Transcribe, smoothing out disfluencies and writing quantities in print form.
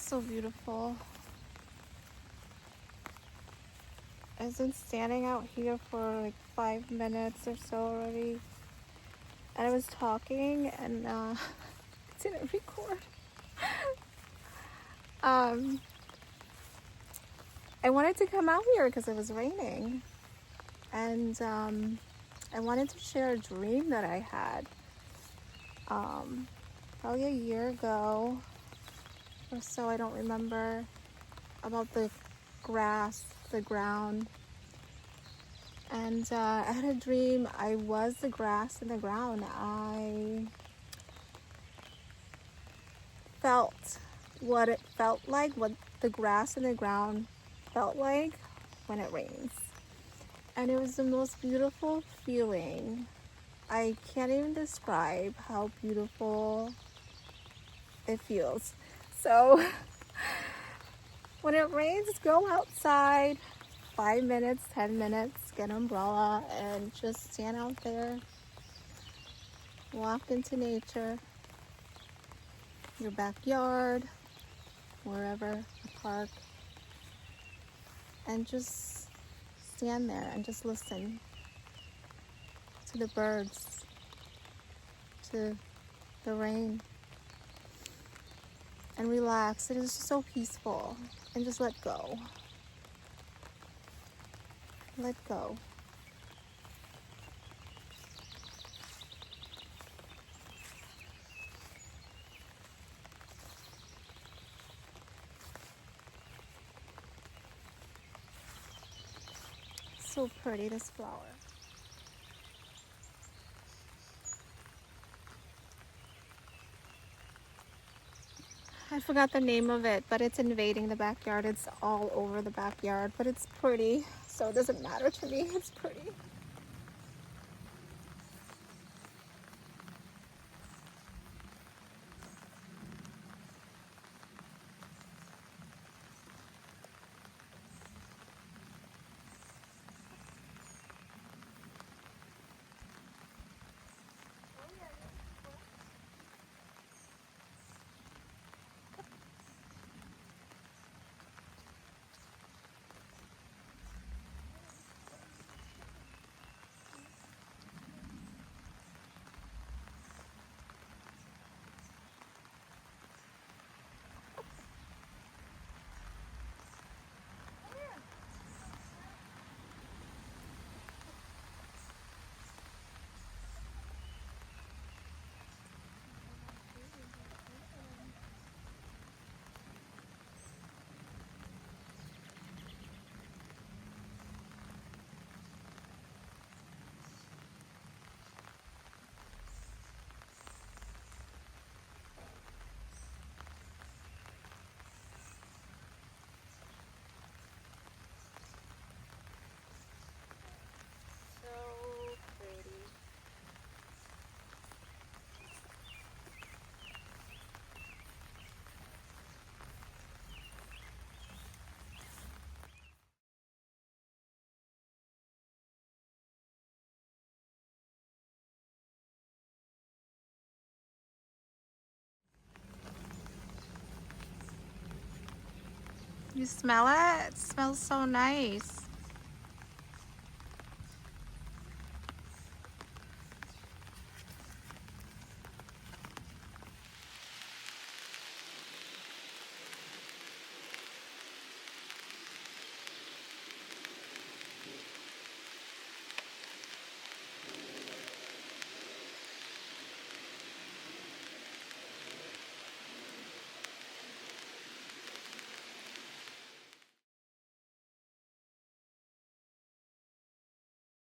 So beautiful. I've been standing out here for like 5 minutes or so already. And I was talking and it didn't record. I wanted to come out here because it was raining. And I wanted to share a dream that I had probably a year ago or so, I don't remember, about the grass, the ground. And I had a dream I was the grass and the ground. I felt what it felt like, what the grass and the ground felt like when it rains. And it was the most beautiful feeling. I can't even describe how beautiful it feels. So when it rains, go outside 5 minutes, 10 minutes, get an umbrella and just stand out there, walk into nature, your backyard, wherever, a park, and just stand there and just listen to the birds, to the rain, and relax. It is just so peaceful, and just let go. Let go. So pretty, this flower. I forgot the name of it, but it's invading the backyard. It's all over the backyard, but it's pretty, so it doesn't matter to me. It's pretty. You smell it? It smells so nice.